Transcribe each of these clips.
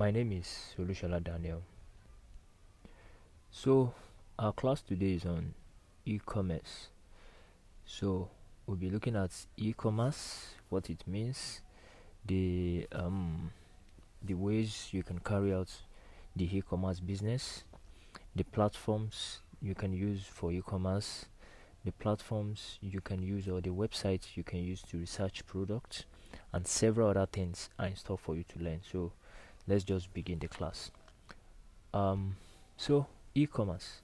My name is Solushola Daniel. So, our class today is on e-commerce. So, we'll be looking at e-commerce, what it means, the ways you can carry out the e-commerce business, the platforms you can use for e-commerce, the platforms you can use or the websites you can use to research products, and several other things are in store for you to learn. So, let's just begin the class. So e-commerce.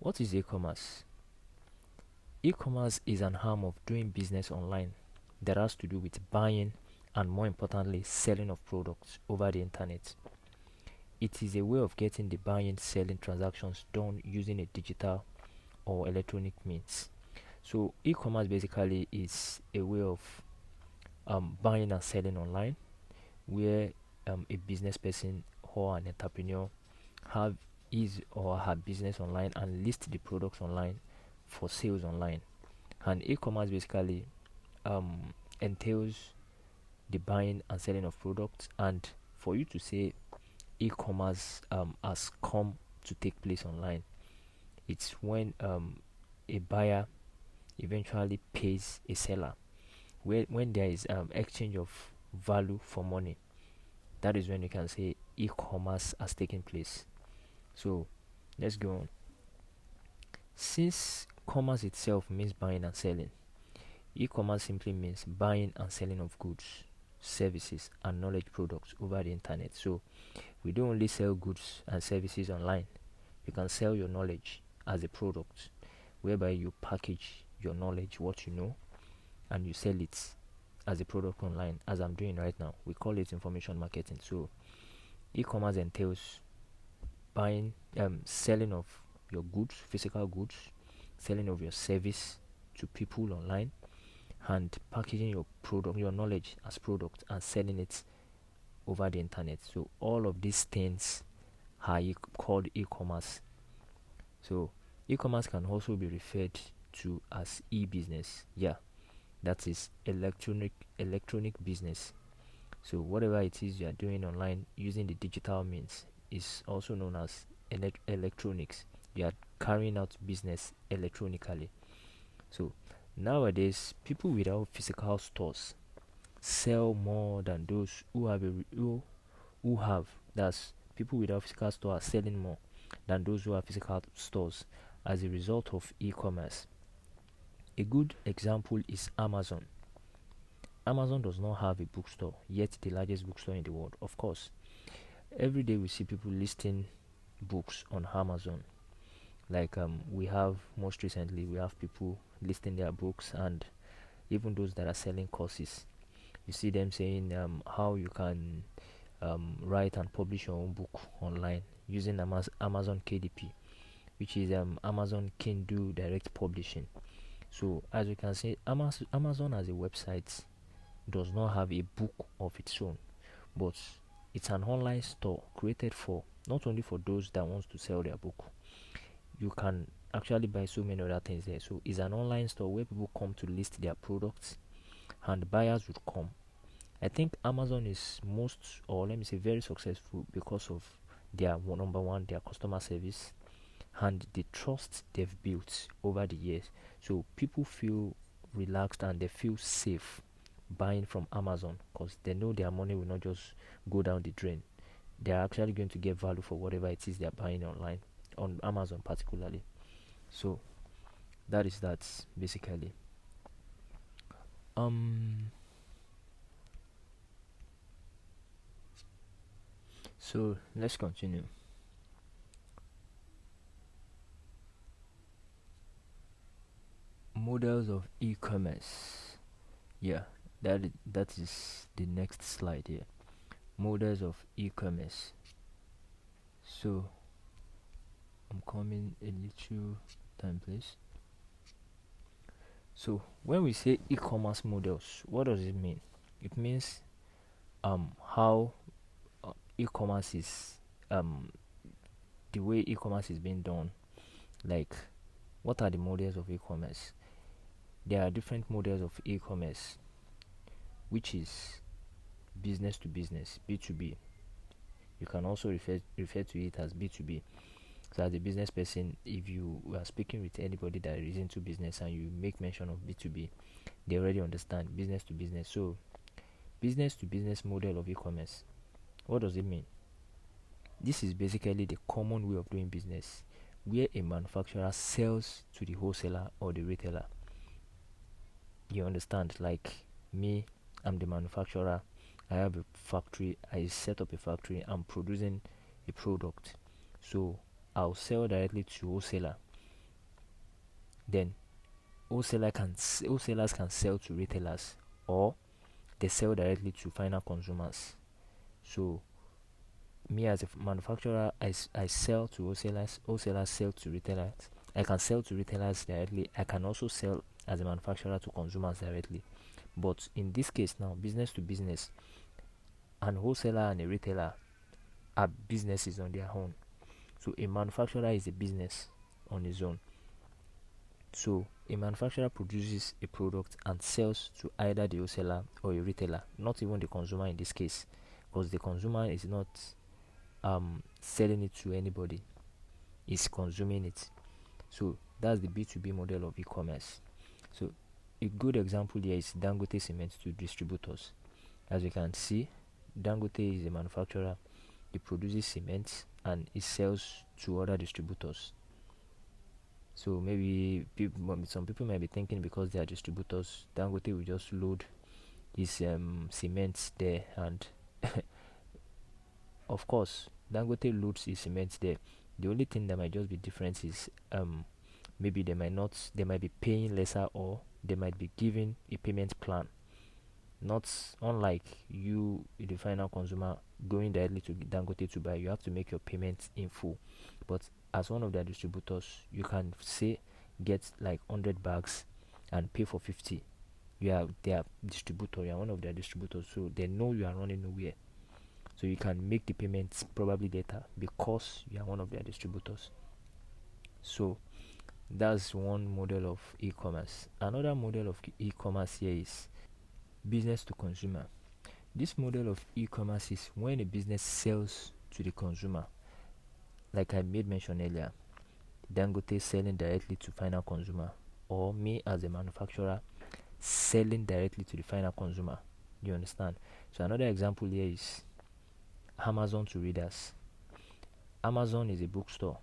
What is e-commerce? E-commerce is an arm of doing business online that has to do with buying and, more importantly, selling of products over the internet. It is a way of getting the buying selling transactions done using a digital or electronic means. So e-commerce basically is a way of buying and selling online, where a business person or an entrepreneur have his or her business online and list the products online for sales online. And e-commerce basically entails the buying and selling of products. And for you to say e-commerce has come to take place online, it's when a buyer eventually pays a seller, when there is exchange of value for money. That is when you can say e-commerce has taken place. So let's go on. Since commerce itself means buying and selling, e-commerce simply means buying and selling of goods, services, and knowledge products over the internet. So we don't only sell goods and services online. You can sell your knowledge as a product, whereby you package your knowledge, what you know, and you sell it as a product online, as I'm doing right now. We call it information marketing. So e-commerce entails buying, selling of your goods, physical goods, selling of your service to people online, and packaging your product, your knowledge as product, and selling it over the internet. So all of these things are called e-commerce. So e-commerce can also be referred to as e-business. Yeah, that is electronic business. So whatever it is you are doing online using the digital means is also known as electronics. You are carrying out business electronically. So nowadays, people without physical stores sell more than those who have who have. That's people without physical store are selling more than those who have physical stores as a result of e-commerce. A good example is Amazon. Amazon does not have a bookstore, yet the largest bookstore in the world. Of course, every day we see people listing books on Amazon. Like we have most recently, we have people listing their books, and even those that are selling courses. You see them saying how you can write and publish your own book online using Amazon KDP, which is Amazon Kindle Direct Publishing. So as you can see, Amazon as a website does not have a book of its own, but it's an online store created for not only for those that wants to sell their book. You can actually buy so many other things there. So it's an online store where people come to list their products and buyers would come. I think Amazon is most, or let me say, very successful because of their number one, their customer service, and the trust they've built over the years. So people feel relaxed and they feel safe buying from Amazon because they know their money will not just go down the drain. They are actually going to get value for whatever it is they are buying online, on Amazon particularly. So that is that basically. Um. So let's continue. Models of e-commerce. Yeah, that is the next slide here. Models of e-commerce. So I'm coming a little time, please. So when we say e-commerce models, what does it mean? It means how e-commerce is the way e-commerce is being done. Like, what are the models of e-commerce? There are different models of e-commerce, which is business to business, B2B. can also refer to it as B2B. So as a business person, if you are speaking with anybody that is into business and you make mention of B2B, they already understand business to business. So business to business model of e-commerce, what does it mean? This is basically the common way of doing business where a manufacturer sells to the wholesaler or the retailer. You understand? Like me, I'm the manufacturer. I have a factory. I set up a factory. I'm producing a product. So I'll sell directly to wholesaler. Then wholesalers can sell to retailers, or they sell directly to final consumers. So me as a manufacturer, I sell to wholesalers sell to retailers. I can sell to retailers directly. I can also sell as a manufacturer to consumers directly. But in this case now, business to business, an wholesaler and a retailer are businesses on their own. So a manufacturer is a business on his own. So a manufacturer produces a product and sells to either the wholesaler or a retailer, not even the consumer in this case, because the consumer is not selling it to anybody, is consuming it. So that's the B2B model of e-commerce. So a good example here is Dangote Cement to distributors. As you can see, Dangote is a manufacturer. He produces cement and he sells to other distributors. So maybe some people might be thinking because they are distributors, Dangote will just load his cement there, and of course Dangote loads his cement there. The only thing that might just be different is maybe they might be paying lesser, or they might be giving a payment plan. Not unlike you, the final consumer, going directly to Dangote to buy, you have to make your payment in full. But as one of their distributors, you can say get like 100 bags and pay for 50. You are their distributor, you are one of their distributors, so they know you are running nowhere. So you can make the payments probably later because you are one of their distributors. So that's one model of e-commerce. Another model of e-commerce here is business to consumer. This model of e-commerce is when a business sells to the consumer. Like I made mention earlier, Dangote selling directly to final consumer, or me as a manufacturer selling directly to the final consumer. You understand? So another example here is Amazon to readers. Amazon is a bookstore.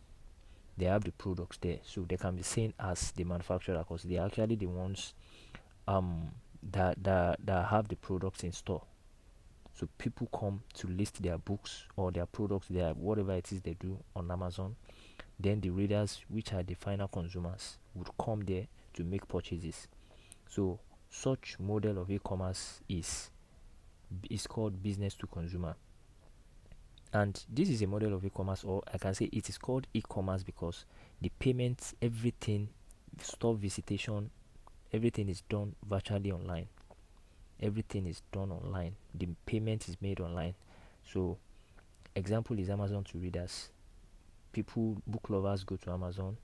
They have the products there, so they can be seen as the manufacturer because they are actually the ones that have the products in store. So people come to list their books or their products, their whatever it is they do on Amazon. Then the readers, which are the final consumers, would come there to make purchases. So such model of e-commerce is called business to consumer. And this is a model of e-commerce, or I can say it is called e-commerce because the payments, everything, store visitation, everything is done virtually online. Everything is done online. The payment is made online. So example is Amazon to readers. People, book lovers, go to Amazon.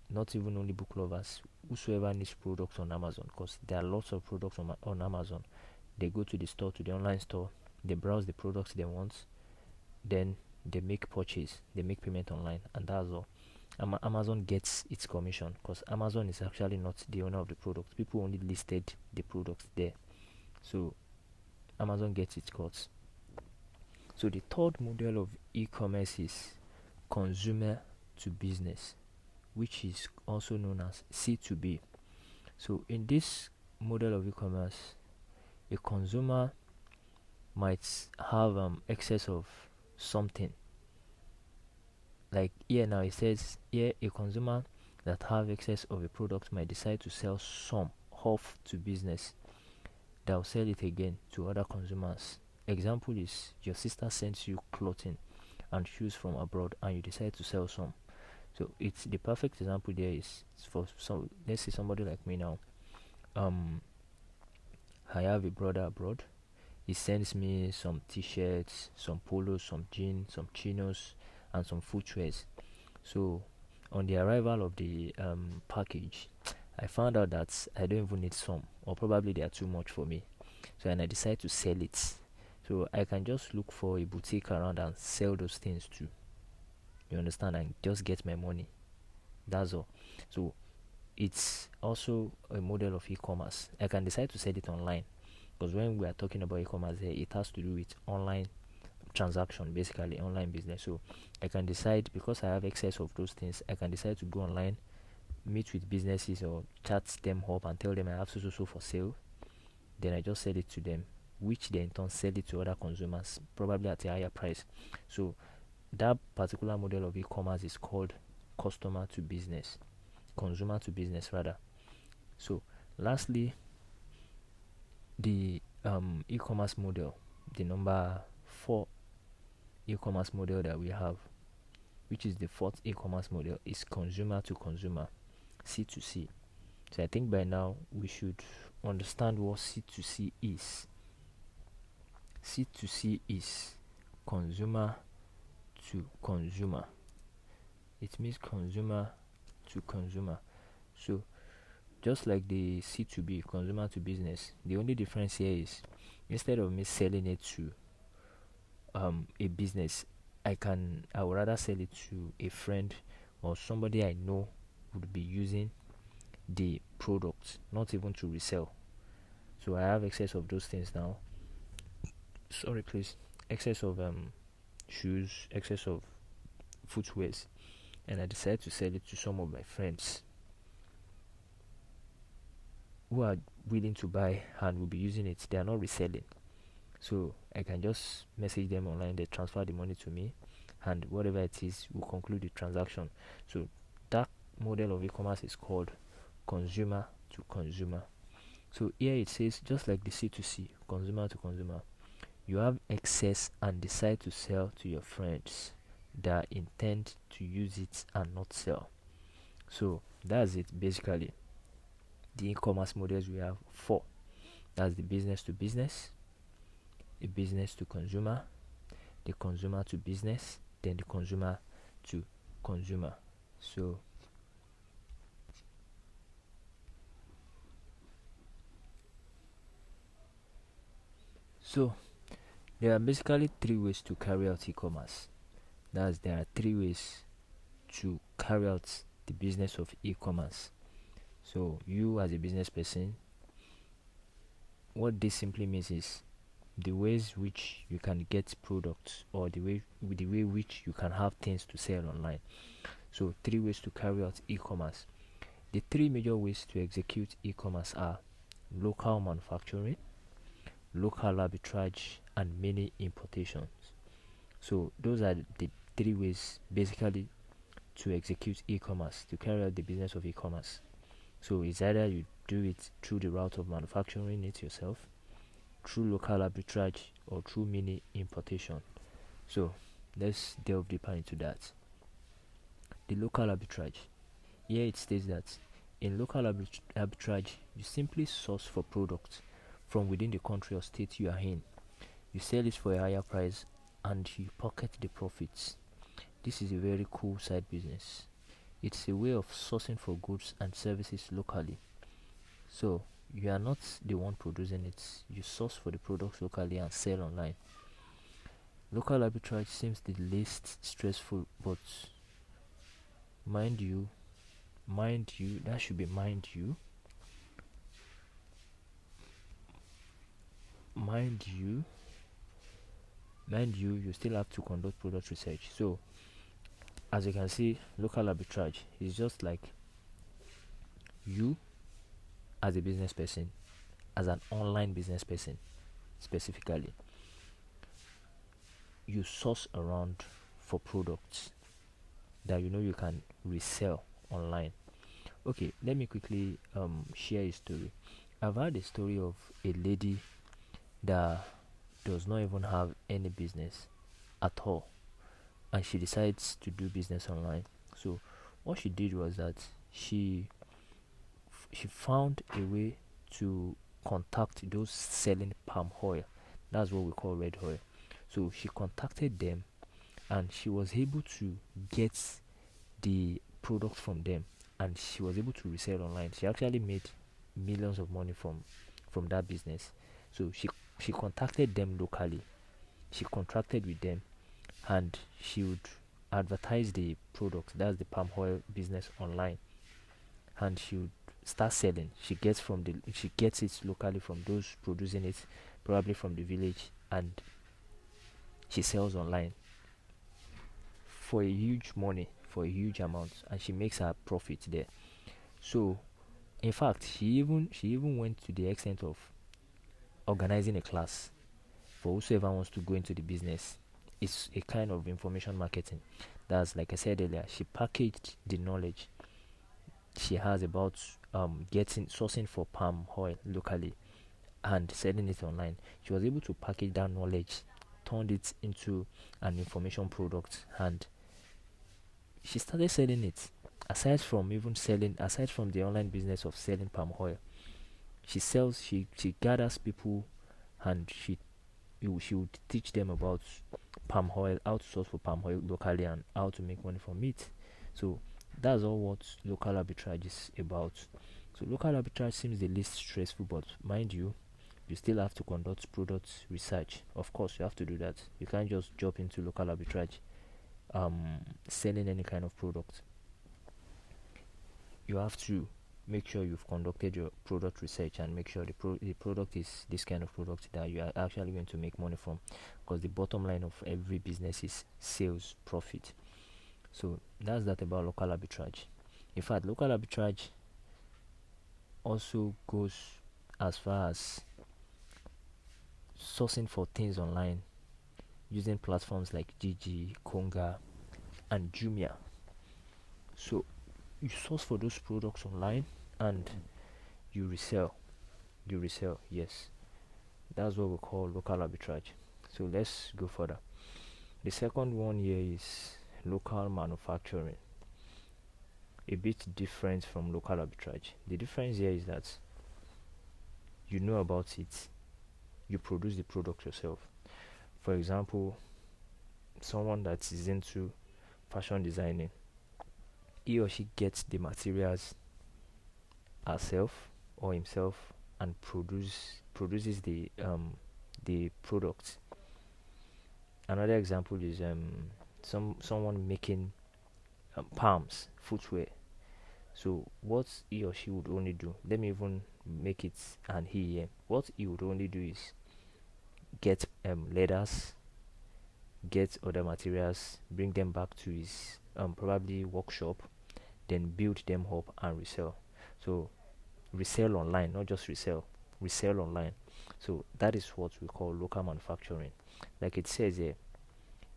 Not even only book lovers, whosoever needs products on Amazon, because there are lots of products on Amazon. They go to the store, to the online store, they browse the products they want, then they make purchase, they make payment online, and that's all. Amazon gets its commission because Amazon is actually not the owner of the product. People only listed the products there, so Amazon gets its cuts. So the third model of e-commerce is consumer to business, which is also known as C2B. So in this model of e-commerce, a consumer might have excess of something. Like here now it says here, a consumer that have excess of a product might decide to sell some off to business that will sell it again to other consumers. Example is your sister sends you clothing and shoes from abroad and you decide to sell some. So it's the perfect example there is for some, let's say somebody like me now. I have a brother abroad. He sends me some t-shirts, some polos, some jeans, some chinos, and some footwears. So on the arrival of the package, I found out that I don't even need some, or probably they are too much for me. So and I decide to sell it. So I can just look for a boutique around and sell those things too. You understand? And just get my money. That's all. So it's also a model of e-commerce. I can decide to sell it online, because when we are talking about e-commerce here, it has to do with online transaction, basically online business. So I can decide, because I have excess of those things, I can decide to go online, meet with businesses or chat them up and tell them I have so for sale. Then I just sell it to them, which they in turn sell it to other consumers, probably at a higher price. So that particular model of e-commerce is called customer to business, consumer to business rather. So lastly, the e-commerce model, the number 4 e-commerce model that we have, which is the fourth e-commerce model, is consumer to consumer, C2C. So I think by now we should understand what C2C is. C2C is consumer to consumer. It means consumer to consumer. So just like the C2B, consumer to business, the only difference here is, instead of me selling it to a business, I would rather sell it to a friend or somebody I know would be using the product, not even to resell. So I have excess of those things now. Sorry, please. Excess of shoes, excess of footwears, and I decided to sell it to some of my friends who are willing to buy and will be using it. They are not reselling. So I can just message them online, they transfer the money to me, and whatever it is, we'll conclude the transaction. So that model of e-commerce is called consumer to consumer. So here it says, just like the C2C, consumer to consumer, you have excess and decide to sell to your friends that intend to use it and not sell. So that's it basically. The e-commerce models we have 4. That's the business to business, the business to consumer, the consumer to business, then the consumer to consumer. So there are basically 3 ways to carry out e-commerce. There are 3 ways to carry out the business of e-commerce. So you as a business person, what this simply means is the ways which you can get products, or the way which you can have things to sell online. So 3 ways to carry out e-commerce. The 3 major ways to execute e-commerce are local manufacturing, local arbitrage, and mini importations. So those are the 3 ways basically to execute e-commerce, to carry out the business of e-commerce. So it's either you do it through the route of manufacturing it yourself, through local arbitrage, or through mini importation. So let's delve deeper into that. The local arbitrage. Here it states that in local arbitrage, you simply source for products from within the country or state you are in. You sell it for a higher price and you pocket the profits. This is a very cool side business. It's a way of sourcing for goods and services locally. So you are not the one producing it, you source for the products locally and sell online. Local arbitrage seems the least stressful, but mind you, that should be mind you, you still have to conduct product research. So as you can see, local arbitrage is just like you as a business person, as an online business person specifically, you source around for products that you know you can resell online. Okay, let me quickly share a story. I've heard a story of a lady that does not even have any business at all, and she decides to do business online. So what she did was that she found a way to contact those selling palm oil. That's what we call red oil. So she contacted them and she was able to get the product from them, and she was able to resell online. She actually made millions of money from that business. So she contacted them locally She contracted with them, and she would advertise the product, that's the palm oil business, online, and she would start selling. She gets it locally from those producing it, probably from the village, and she sells online for a huge money, for a huge amount, and she makes her profit there. So in fact, she even went to the extent of organizing a class for whosoever wants to go into the business. It's a kind of information marketing. That's, like I said earlier, she packaged the knowledge she has about getting sourcing for palm oil locally and selling it online. She was able to package that knowledge, turned it into an information product, and she started selling it. Aside from the online business of selling palm oil, she gathers people, and she would teach them about palm oil, how to source for palm oil locally, and how to make money from it. So that's all what local arbitrage is about. So local arbitrage seems the least stressful, but mind you, you still have to conduct product research. Of course, you have to do that. You can't just jump into local arbitrage selling any kind of product. You have to make sure you've conducted your product research and make sure the product is this kind of product that you are actually going to make money from, because the bottom line of every business is sales profit. So that's that about local arbitrage. In fact, local arbitrage also goes as far as sourcing for things online using platforms like Gigi, Konga, and Jumia. So you source for those products online and you resell. Yes, that's what we call local arbitrage. So let's go further. The second one here is local manufacturing. A bit different from local arbitrage. The difference here is that you know about it, you produce the product yourself. For example, someone that is into fashion designing, he or she gets the materials herself or himself and produces the product. Another example is someone making palms footwear. So what he or she would only do, let me even make it an he here. What he would only do is get leathers, get other materials, bring them back to his probably workshop, then build them up and resell. So resell online, not just resell online. So that is what we call local manufacturing. Like it says here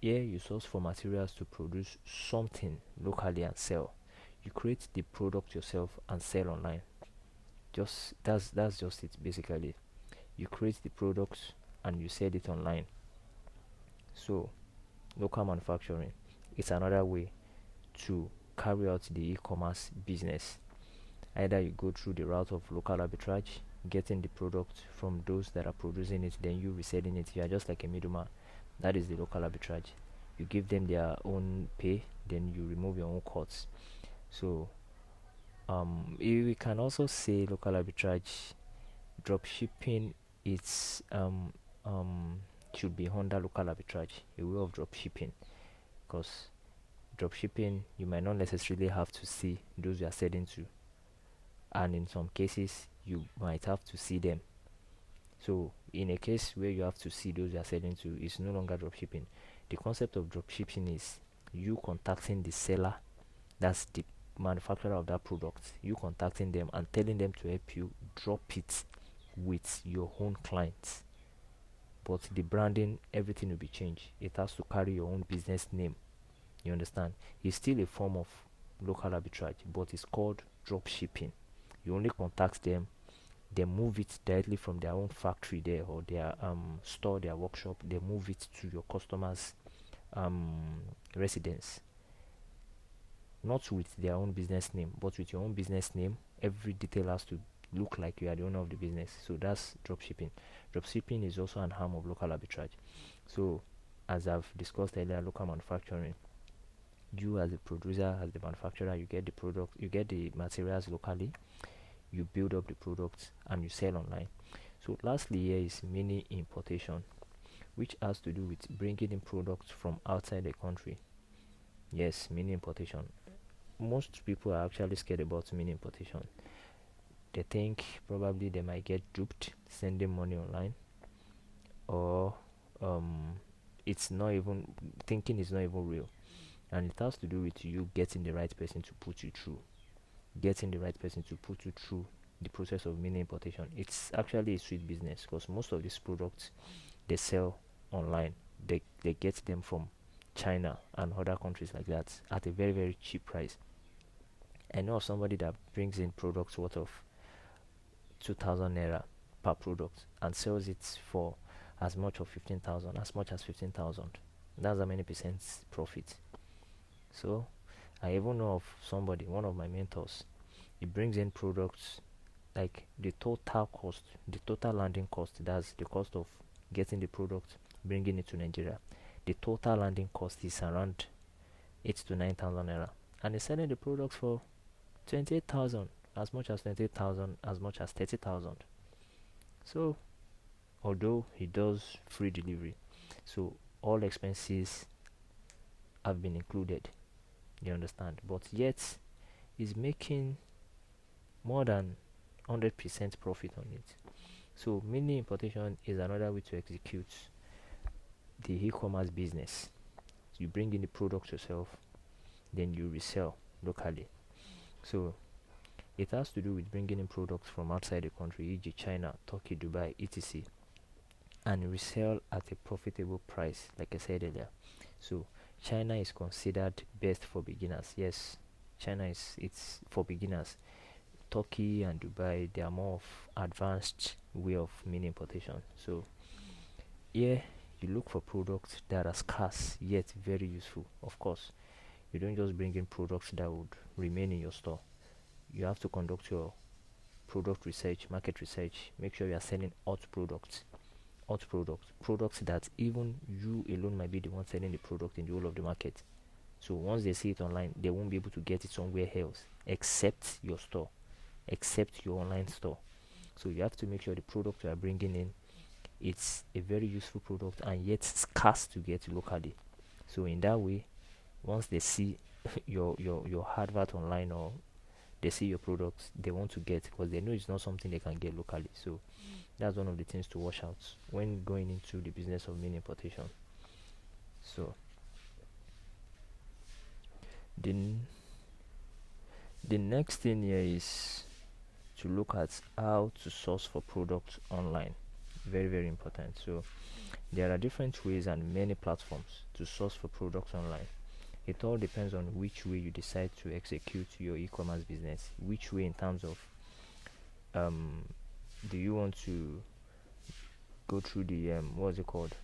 you source for materials to produce something locally and sell. You create the product yourself and sell online. Just that's just it basically. You create the products and you sell it online. So local manufacturing is another way to carry out the e-commerce business. Either you go through the route of local arbitrage, getting the product from those that are producing it, then you reselling it. You are just like a middleman. That is the local arbitrage. You give them their own pay, then you remove your own costs. So we can also say local arbitrage drop shipping it's should be under local arbitrage, a way of drop shipping, because drop shipping you might not necessarily have to see those you are selling to, and in some cases you might have to see them. So in a case where you have to see those you are selling to, it's no longer drop shipping. The concept of drop shipping is you contacting the seller, that's the manufacturer of that product, you contacting them and telling them to help you drop it with your own clients, but the branding, everything will be changed. It has to carry your own business name. You understand? It's still a form of local arbitrage, but it's called drop shipping. You only contact them, they move it directly from their own factory there or their store, their workshop, they move it to your customer's residence, not with their own business name, but with your own business name. Every detail has to look like you are the owner of the business. So that's drop shipping. Drop shipping is also an arm of local arbitrage. So as I've discussed earlier, local manufacturing, you as the producer, as the manufacturer, you get the product, you get the materials locally, you build up the product and you sell online. So lastly here is mini importation. which has to do with bringing in products from outside the country. Yes, mini importation. Most people are actually scared about mini importation. They think probably they might get duped sending money online, or um, it's not even thinking is not even real, and it has to do with you getting the right person to put you through, getting the right person to put you through the process of mini importation. It's actually a sweet business because most of these products they sell online. They get them from China and other countries like that at a very very cheap price. I know of somebody that brings in products worth of 2,000 naira per product and sells it for as much of 15,000, as much as 15,000. That's how many percent profit. So I even know of somebody, one of my mentors. He brings in products like the total cost, the total landing cost. That's the cost of getting the product, bringing it to Nigeria. The total landing cost is around 8 to 9,000 naira, and he's selling the products for 28,000, as much as 28,000, as much as 30,000. So although he does free delivery, so all expenses have been included, you understand, but yet he's making more than 100% profit on it. So mini importation is another way to execute the e-commerce business. You bring in the product yourself, then you resell locally. So it has to do with bringing in products from outside the country, e.g. China, Turkey, Dubai, etc., and resell at a profitable price, like I said earlier. So China is considered best for beginners. Yes, China is it's for beginners. Turkey and Dubai, they are more of advanced way of mini importation. So yeah, you look for products that are scarce yet very useful. Of course, you don't just bring in products that would remain in your store. You have to conduct your product research, market research. Make sure you are selling hot products that even you alone might be the one selling the product in the whole of the market. So once they see it online, they won't be able to get it somewhere else except your store, except your online store. So you have to make sure the product you are bringing in it's a very useful product and yet scarce to get locally. So in that way, once they see your advert online, or they see your products, they want to get, because they know it's not something they can get locally. So that's one of the things to watch out when going into the business of mini importation. So the the next thing here is to look at how to source for products online. Very very important. So there are different ways and many platforms to source for products online. It all depends on which way you decide to execute your e-commerce business. Which way in terms of um do you want to go through the what's it called,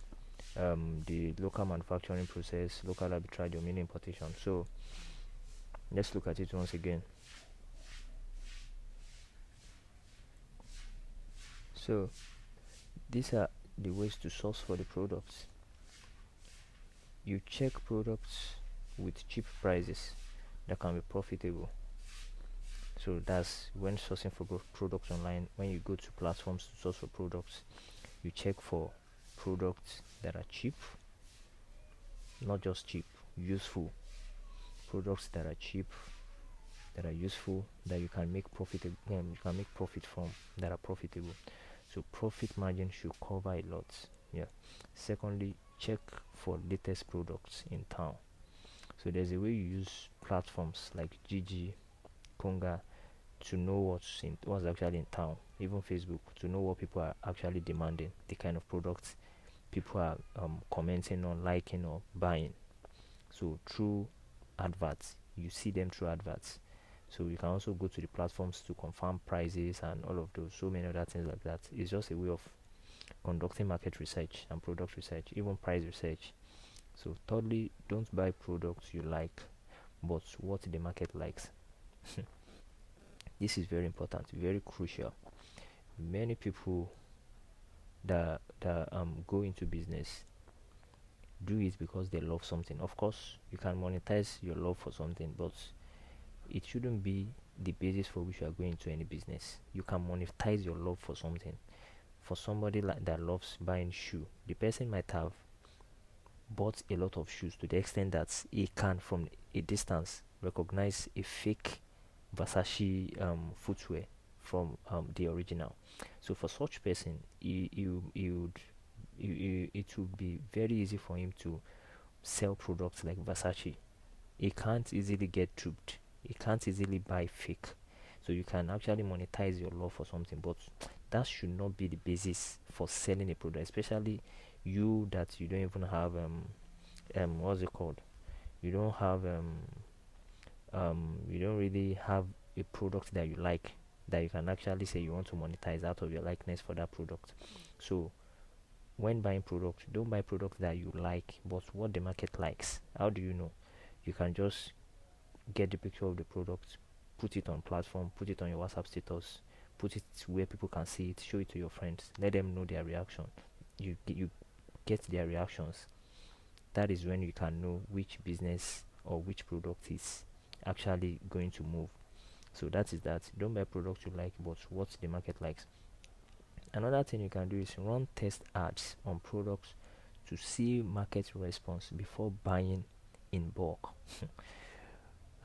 the local manufacturing process, local arbitrage, or mini importation. So let's look at it once again. So these are the ways to source for the products. You check products with cheap prices that can be profitable. So that's when sourcing for products online. When you go to platforms to source for products, you check for products that are cheap, not just cheap, useful. Products that are cheap, that are useful, that you can make profit, you can make profit from, that are profitable. So profit margin should cover a lot. Yeah. Secondly, check for latest products in town. So there's a way you use platforms like GG, Konga, to know what's actually in town. Even Facebook, to know what people are actually demanding, the kind of products people are commenting on, liking, or buying. So through adverts, you see them through adverts. So you can also go to the platforms to confirm prices and all of those, so many other things like that. It's just a way of conducting market research and product research, even price research. So thirdly, don't buy products you like, but what the market likes. This is very important, very crucial. Many people that go into business do it because they love something. Of course, you can monetize your love for something, but it shouldn't be the basis for which you are going into any business. You can monetize your love for something, for somebody like that loves buying shoe, the person might have bought a lot of shoes to the extent that he can from a distance recognize a fake Versace footwear from the original. So for such person, it would be very easy for him to sell products like Versace. He can't easily get duped. He can't easily buy fake. So you can actually monetize your love for something, but that should not be the basis for selling a product, especially you that you don't even have what's it called? You don't have you don't really have a product that you like, that you can actually say you want to monetize out of your likeness for that product. So when buying products, don't buy products that you like but what the market likes. How do you know? You can just get the picture of the product, put it on platform, put it on your WhatsApp status, put it where people can see it, show it to your friends, let them know their reaction. You get their reactions. That is when you can know which business or which product is actually going to move. So that is that. Don't buy products you like but what the market likes. Another thing you can do is run test ads on products to see market response before buying in bulk.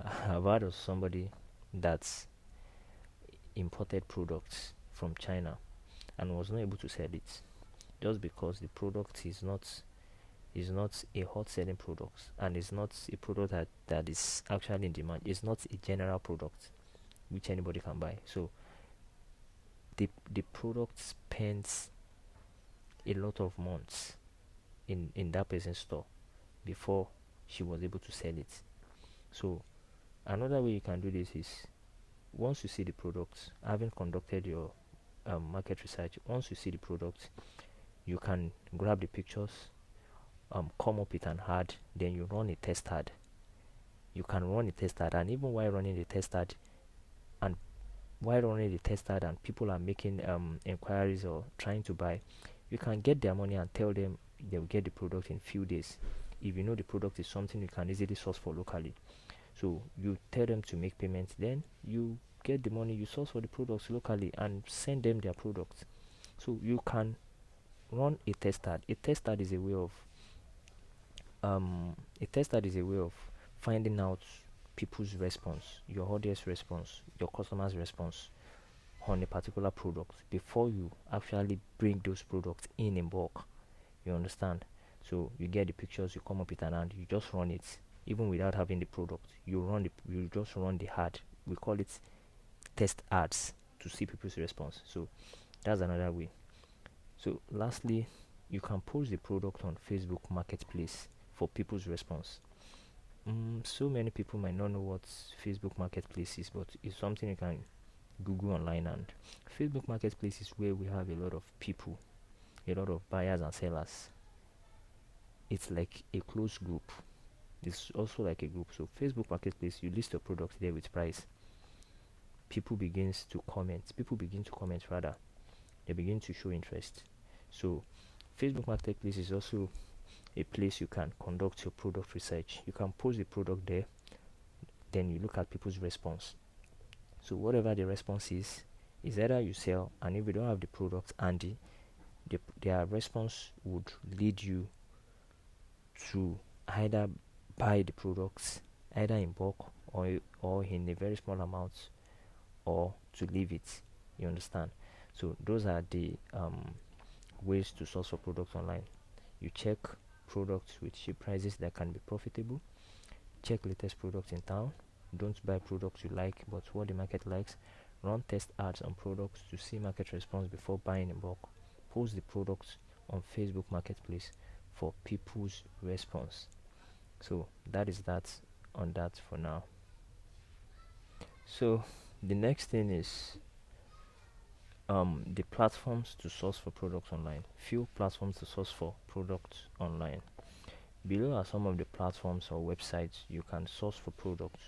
I've heard of somebody that's imported products from China and was not able to sell it just because the product is not a hot selling product, and it's not a product that is actually in demand. It's not a general product which anybody can buy. So the product spends a lot of months in that person's store before she was able to sell it. So another way you can do this is, once you see the product, having conducted your market research, once you see the product, you can grab the pictures, come up with an ad, then you run a test ad. You can run a test ad, and even while running the test ad, and people are making inquiries or trying to buy, you can get their money and tell them they'll get the product in few days. If you know the product is something you can easily source for locally, so you tell them to make payments, then you get the money, you source for the products locally and send them their products. So you can run a test ad. A test ad is a way of finding out people's response, your audience response, your customers response on a particular product before you actually bring those products in bulk. You understand? So you get the pictures, you come up with an ad, you just run it even without having the product. You just run the ad. We call it test ads to see people's response. So that's another way. So lastly, you can post the product on Facebook Marketplace for people's response. So many people might not know what Facebook Marketplace is, but it's something you can Google online. And Facebook Marketplace is where we have a lot of people, a lot of buyers and sellers. It's like a closed group. It's also like a group. So Facebook Marketplace, you list your product there with price. People begin to comment rather. They begin to show interest. So Facebook Marketplace is also a place you can conduct your product research. You can post the product there, then you look at people's response. So whatever the response is either you sell, and if you don't have the product handy, their response would lead you to either buy the products either in bulk or in a very small amount, or to leave it. You understand? So those are the ways to source for products online. You check products with cheap prices that can be profitable. Check latest products in town. Don't buy products you like but what the market likes. Run test ads on products to see market response before buying in bulk. Post the products on Facebook Marketplace for people's response. So that is that on that for now. So the next thing is the platforms to source for products online. Few platforms to source for products online. Below are some of the platforms or websites you can source for products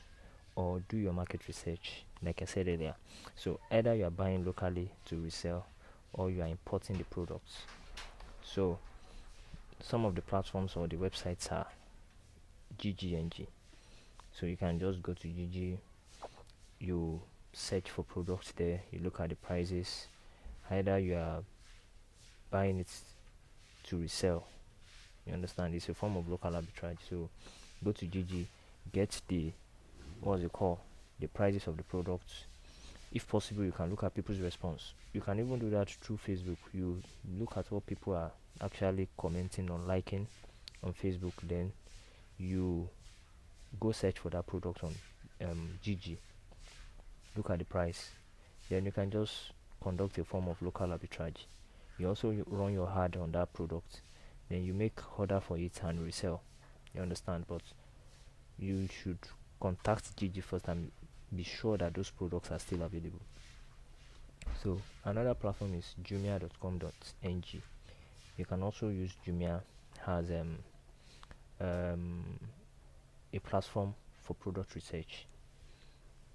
or do your market research, like I said earlier. So either you are buying locally to resell or you are importing the products. So some of the platforms or the websites are GGNG. So you can just go to GG, you search for products there, you look at the prices. Either you are buying it to resell. You understand? It's a form of local arbitrage. So go to Gigi, get the, what's it called, the prices of the products. If possible, you can look at people's response. You can even do that through Facebook. You look at what people are actually commenting or liking on Facebook, then you go search for that product on Gigi, look at the price, then you can just conduct a form of local arbitrage. You also run your ad on that product, then you make order for it and resell. You understand? But you should contact Gigi first and be sure that those products are still available. So another platform is jumia.com.ng. You can also use Jumia as a platform for product research.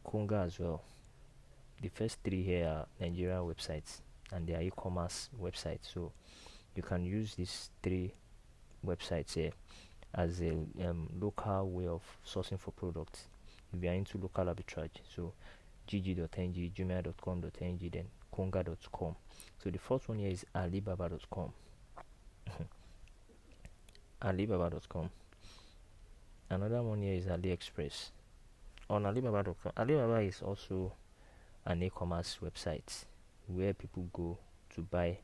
Konga as well. The first three here are Nigeria websites and they are e-commerce websites. So you can use these three websites here as a local way of sourcing for products if you are into local arbitrage. So gg.ng, jumia.com.ng, then konga.com. So the first one here is alibaba.com. alibaba.com. Another one here is AliExpress. On alibaba.com, Alibaba is also an e-commerce website where people go to buy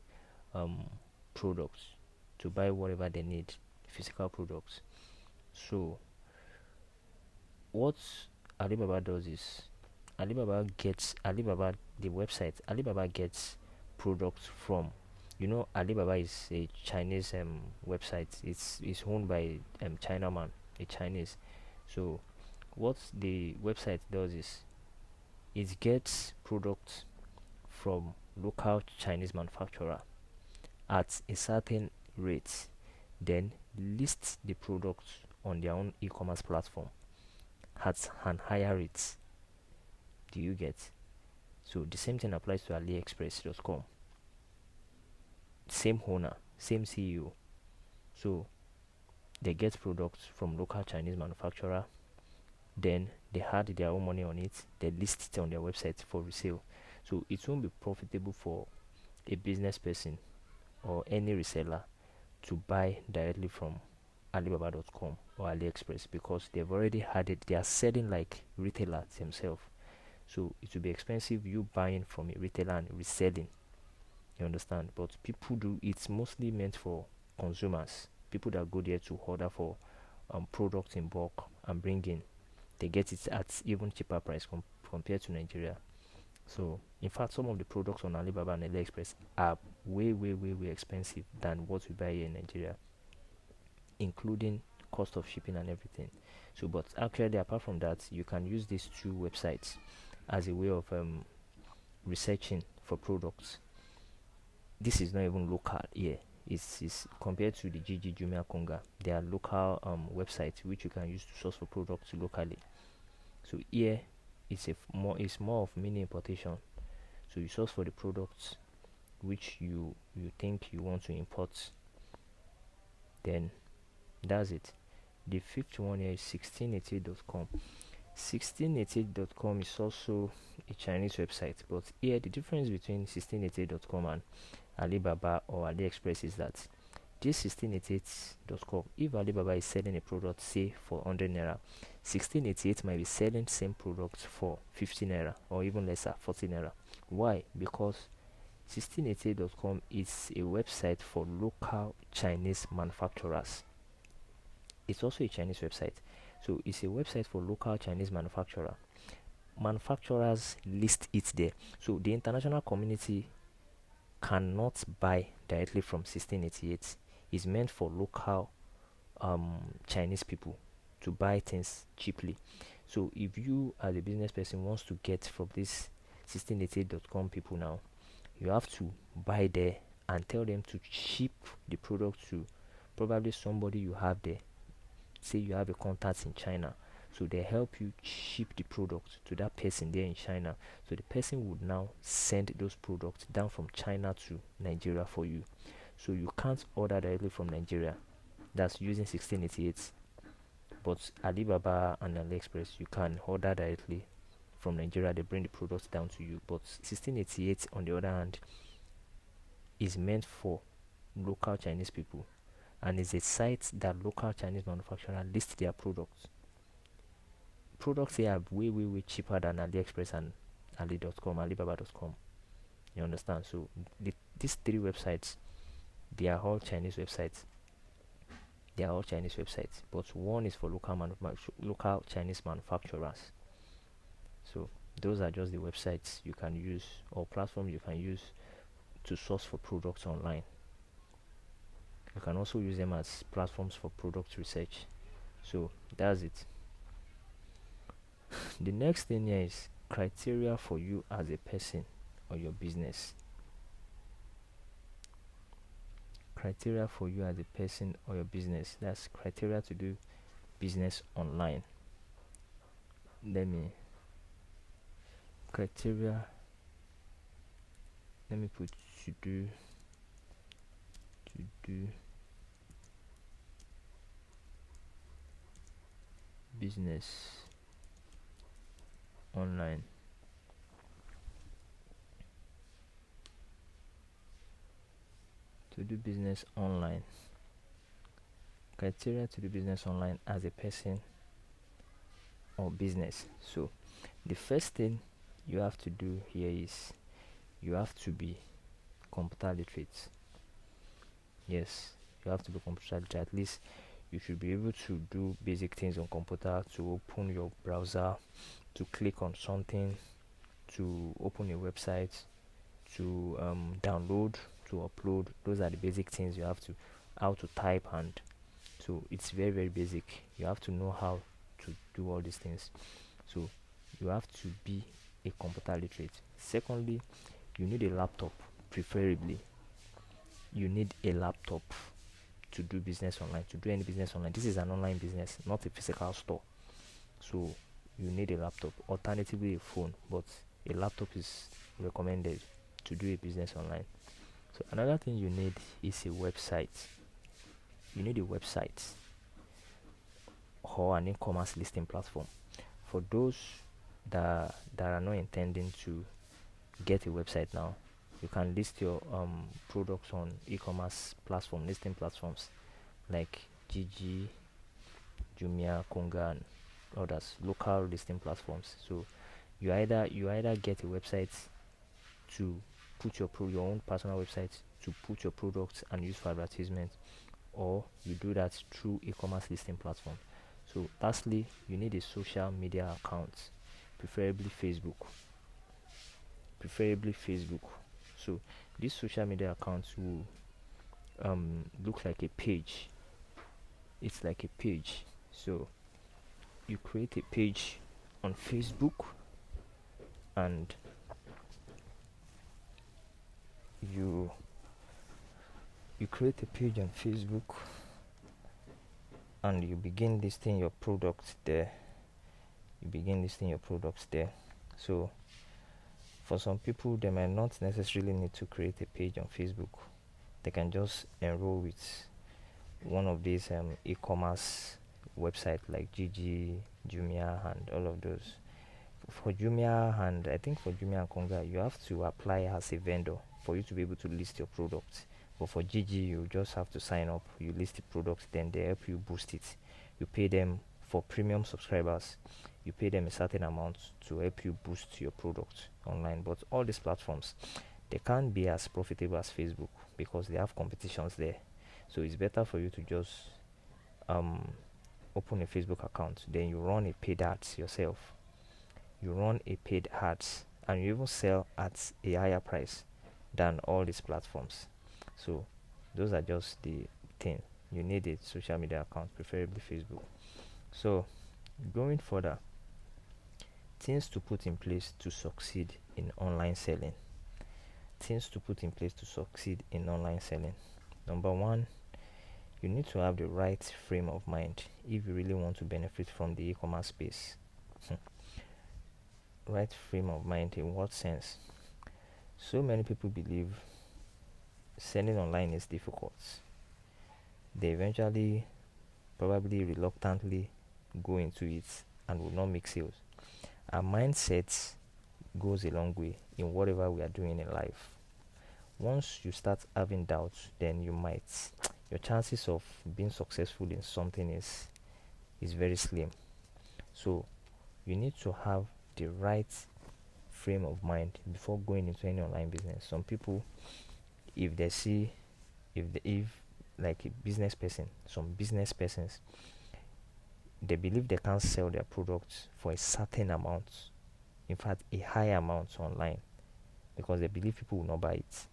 products, to buy whatever they need, physical products. So what Alibaba does is Alibaba the website. Alibaba gets products from, Alibaba is a Chinese website. It's owned by Chinaman, a Chinese. So what the website does is it gets products from local Chinese manufacturer at a certain rate, then lists the products on their own e-commerce platform at an higher rate. Do you get? So the same thing applies to aliexpress.com. Same owner, same CEO. So they get products from local Chinese manufacturer, then they had their own money on it, they list it on their website for resale. So it won't be profitable for a business person or any reseller to buy directly from alibaba.com or AliExpress because they've already had it. They are selling like retailers themselves. So it will be expensive you buying from a retailer and reselling. You understand? But people do, it's mostly meant for consumers, people that go there to order for products in bulk and bring in. They get it at even cheaper price compared to Nigeria. So in fact, some of the products on Alibaba and AliExpress are way expensive than what we buy here in Nigeria, including cost of shipping and everything. So but actually, apart from that, you can use these two websites as a way of researching for products. This is not even local here. It's compared to the Gigi, Jumia, Konga. They are local websites which you can use to source for products locally. So here it's more of mini importation. So you source for the products which you think you want to import, then that's it. The fifth one here is 1688.com. 1688.com is also a Chinese website, but here the difference between 1688.com and Alibaba or AliExpress is that this 1688.com, if Alibaba is selling a product say for 100 naira, 1688 might be selling same product for 50 naira or even lesser, 40 naira. Why? Because 1688.com is a website for local Chinese manufacturers. It's also a Chinese website. So it's a website for local Chinese manufacturer. Manufacturers list it there. So the international community cannot buy directly from 1688. It's meant for local Chinese people to buy things cheaply. So if you as a business person wants to get from this 1688.com people now, you have to buy there and tell them to ship the product to probably somebody you have there. Say you have a contact in China, so they help you ship the product to that person there in China. So the person would now send those products down from China to Nigeria for you. So you can't order directly from Nigeria. That's using 1688. But Alibaba and AliExpress, you can order directly from Nigeria. They bring the products down to you. But 1688, on the other hand, is meant for local Chinese people, and it's a site that local Chinese manufacturers list their products. Products here are way cheaper than AliExpress and Ali.com, Alibaba.com. You understand? So these three websites, they are all Chinese websites. They are all Chinese websites, but one is for local Chinese manufacturers. So those are just the websites you can use or platforms you can use to source for products online. You can also use them as platforms for product research. So that's it. The next thing here is criteria for you as a person or your business. Criteria for you as a person or your business. That's criteria to do business online. Let me put to do business online. To do business online. Criteria to do business online as a person or business. So the first thing you have to do here is you have to be computer literate. Yes, you have to be computer literate. At least you should be able to do basic things on computer, to open your browser, to click on something, to open a website, to download, to upload. Those are the basic things you have to, how to type, and so it's very basic. You have to know how to do all these things. So you have to be a computer literate. Secondly, you need a laptop. Preferably you need a laptop to do business online, to do any business online. This is an online business, not a physical store, so you need a laptop, alternatively a phone, but a laptop is recommended to do a business online. So another thing you need is a website. You need a website or an e-commerce listing platform. For those that are not intending to get a website now, you can list your products on e-commerce platform, listing platforms like Gigi, Jumia, Konga, and others, local listing platforms. So you either get a website to put your own personal website to put your products and use for advertisement, or you do that through e-commerce listing platform. So lastly, you need a social media account, preferably Facebook. So this social media account will look like a page. It's like a page. So you create a page on Facebook, and you create a page on Facebook, and you begin listing your products there. So for some people, they might not necessarily need to create a page on Facebook. They can just enroll with one of these e-commerce websites like Gigi, Jumia, and all of those. For Jumia, and I think for Jumia and Konga, you have to apply as a vendor for you to be able to list your products. But for Gigi, you just have to sign up, you list the product, then they help you boost it. You pay them for premium subscribers. You pay them a certain amount to help you boost your product online. But all these platforms, they can't be as profitable as Facebook because they have competitions there. So it's better for you to just open a Facebook account, then you run a paid ads yourself. And you even sell at a higher price than all these platforms. So those are just the thing. You need a social media account, preferably Facebook. So going further, things to put in place to succeed in online selling. Number one, you need to have the right frame of mind if you really want to benefit from the e-commerce space. Right frame of mind in what sense? So many people believe selling online is difficult. They eventually, probably reluctantly, go into it and will not make sales. Our mindset goes a long way in whatever we are doing in life. Once you start having doubts, then your chances of being successful in something is very slim. So you need to have the right frame of mind before going into any online business. Some people, if they see, if like a business person, some business persons, they believe they can't sell their products for a certain amount, in fact a high amount online, because they believe people will not buy it.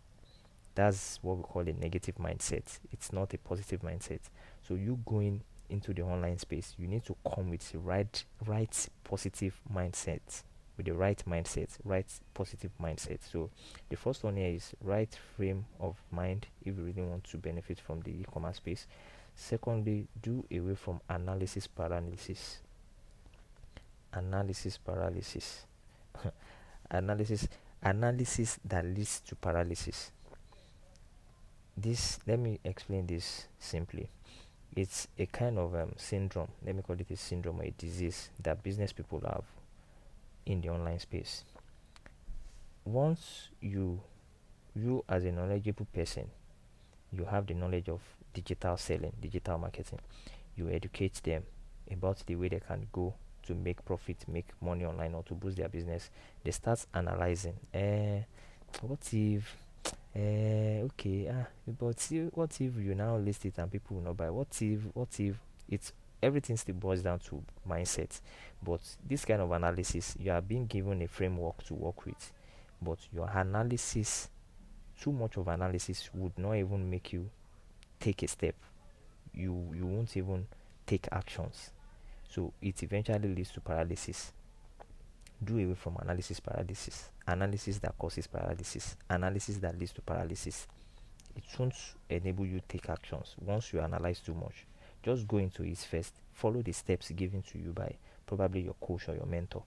That's what we call a negative mindset. It's not a positive mindset. So you going into the online space, you need to come with the right positive mindset, with the right mindset, right positive mindset. So the first one here is right frame of mind if you really want to benefit from the e-commerce space. Secondly, do away from analysis paralysis. Analysis paralysis. analysis Analysis that leads to paralysis. This, let me explain this simply. It's a kind of syndrome, let me call it a syndrome or a disease that business people have in the online space. Once you as a knowledgeable person, you have the knowledge of digital selling, digital marketing, you educate them about the way they can go to make profit, make money online, or to boost their business. They start analyzing, what if okay, but what if you now list it and people will not buy? What if it's everything still boils down to mindset. But this kind of analysis, you are being given a framework to work with, but your analysis, too much of analysis would not even make you take a step. You won't even take actions. So it eventually leads to paralysis. Do away from analysis paralysis. Analysis that causes paralysis. Analysis that leads to paralysis. It won't enable you to take actions once you analyze too much. Just go into it first. Follow the steps given to you by probably your coach or your mentor.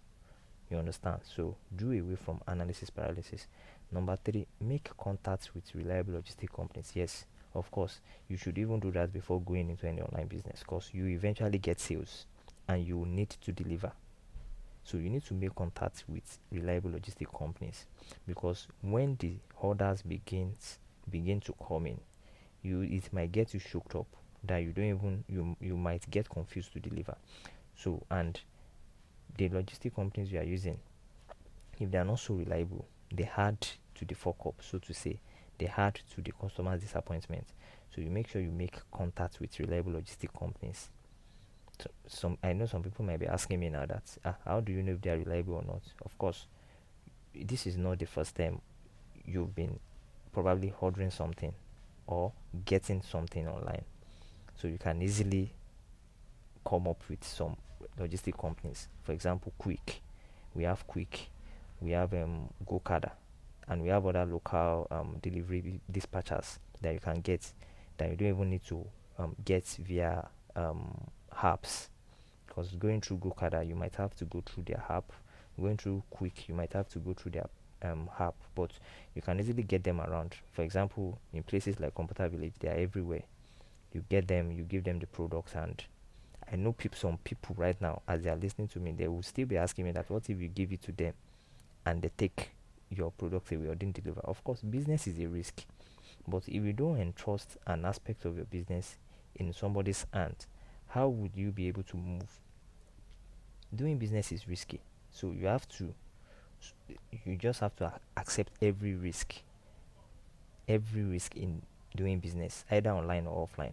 You understand? So do away from analysis paralysis. Number 3, make contacts with reliable logistic companies. Yes, of course, you should even do that before going into any online business, because you eventually get sales and you need to deliver. So you need to make contact with reliable logistic companies, because when the orders begin to come in, it might get you choked up that you don't even you might get confused to deliver. So, and the logistic companies you are using, if they are not so reliable, they add to the fuck up, so to say. They add to the customer's disappointment. So you make sure you make contact with reliable logistic companies. So I know some people might be asking me now that how do you know if they are reliable or not? Of course, this is not the first time you've been probably ordering something or getting something online. So you can easily come up with some logistic companies. For example, Quick. We have Quick. We have GoCada. And we have other local delivery dispatchers that you can get, that you don't even need to get via apps. Because going through GoCada, you might have to go through their app. Going through Quick, you might have to go through their app. But you can easily get them around. For example, in places like Computer Village, they are everywhere. You get them, you give them the products, and I know some people right now, as they are listening to me, they will still be asking me that what if you give it to them and they take your product away or didn't deliver? Of course, business is a risk, but if you don't entrust an aspect of your business in somebody's hand, how would you be able to move? Doing business is risky, so you just have to accept every risk in doing business, either online or offline.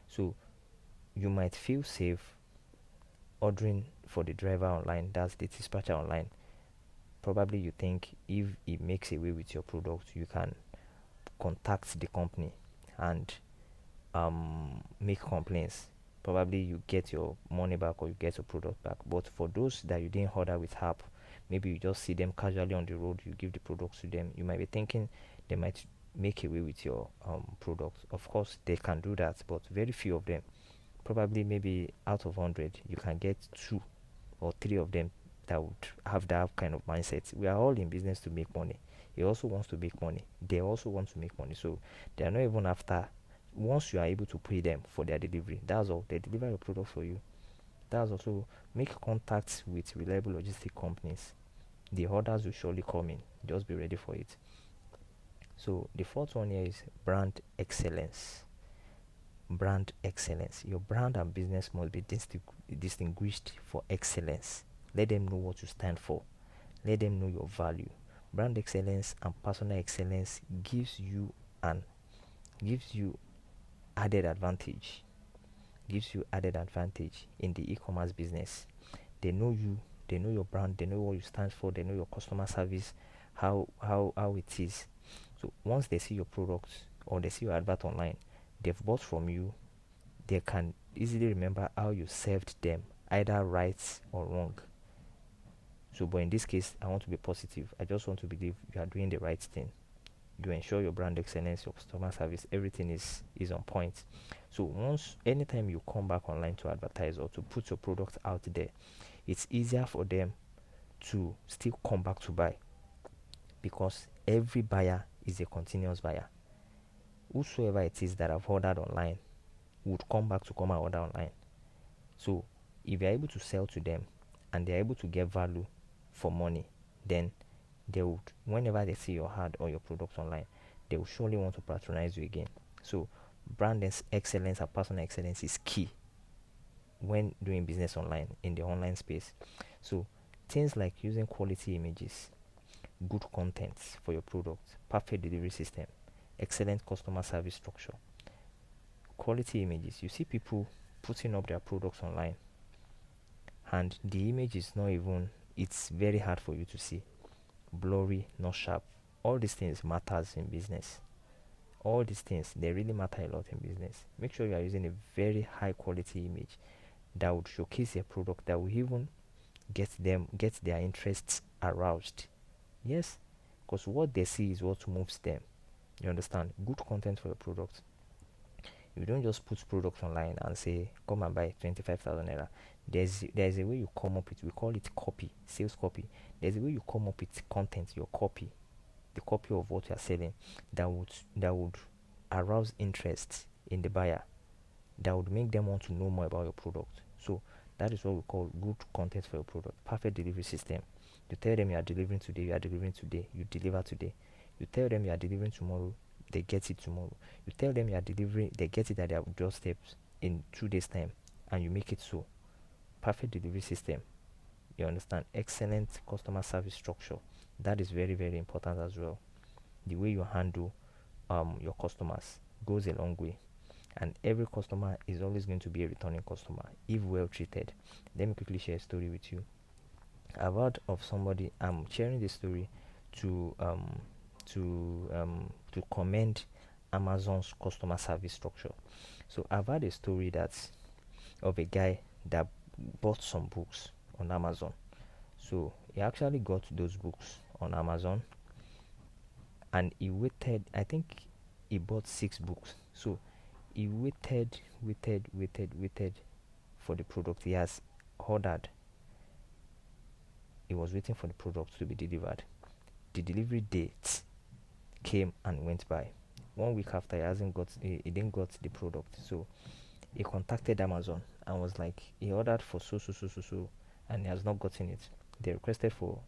So you might feel safe ordering for the driver online, that's the dispatcher online. Probably you think if it makes away with your product, you can contact the company and make complaints. Probably you get your money back or you get your product back. But for those that you didn't order with app, maybe you just see them casually on the road, you give the products to them, you might be thinking they might make away with your product. Of course they can do that, but very few of them. Probably maybe out of 100 you can get 2 or 3 of them that would have that kind of mindset. We are all in business to make money. He also wants to make money, they also want to make money. So they are not even after, once you are able to pay them for their delivery, that's all. They deliver your product for you. That's also, make contacts with reliable logistic companies. The orders will surely come in, just be ready for it. So the fourth one here is brand excellence. Brand excellence. Your brand and business must be distinguished for excellence. Let them know what you stand for. Let them know your value. Brand excellence and personal excellence an gives you added advantage. Gives you added advantage in the e-commerce business. They know you, they know your brand, they know what you stand for, they know your customer service, how it is. So once they see your products or they see your advert online, they've bought from you, they can easily remember how you served them, either right or wrong. So, but in this case, I want to be positive. I just want to believe you are doing the right thing. You ensure your brand excellence, your customer service, everything is on point. So anytime you come back online to advertise or to put your product out there, it's easier for them to still come back to buy, because every buyer is a continuous buyer. Whosoever it is that have ordered online would come back to come and order online. So if you're able to sell to them and they're able to get value for money, then they would, whenever they see your ad or your product online, they will surely want to patronize you again. So brand excellence and personal excellence is key when doing business online in the online space. So things like using quality images, good content for your product, perfect delivery system, excellent customer service structure. Quality images. You see people putting up their products online and the image is not even, it's very hard for you to see, blurry, not sharp. All these things matters in business. All these things, they really matter a lot in business. Make sure you are using a very high quality image that would showcase your product, that will even get their interests aroused. Yes, because what they see is what moves them. You understand? Good content for your product. You don't just put products online and say come and buy 25,000 naira. There's a way you come up with, we call it copy, sales copy. There's a way you come up with content, your copy, the copy of what you are selling, that would arouse interest in the buyer, that would make them want to know more about your product. So that is what we call good content for your product. Perfect delivery system. You tell them you are delivering today, you deliver today. You tell them you are delivering tomorrow, they get it tomorrow. You tell them you are delivering, they get it at their doorsteps in 2 days time, and you make it so. Perfect delivery system. You understand? Excellent customer service structure. That is very, very important as well. The way you handle your customers goes a long way, and every customer is always going to be a returning customer if well treated. Let me quickly share a story with you. I've heard of somebody. I'm sharing this story to commend Amazon's customer service structure. So I've had a story of a guy that bought some books on Amazon. So he actually got those books on Amazon, and he waited. I think he bought 6 books. So he waited for the product he has ordered. He was waiting for the product to be delivered. The delivery date came and went by. 1 week after, he didn't got the product. So he contacted Amazon and was like, he ordered for so, and he has not gotten it. They requested for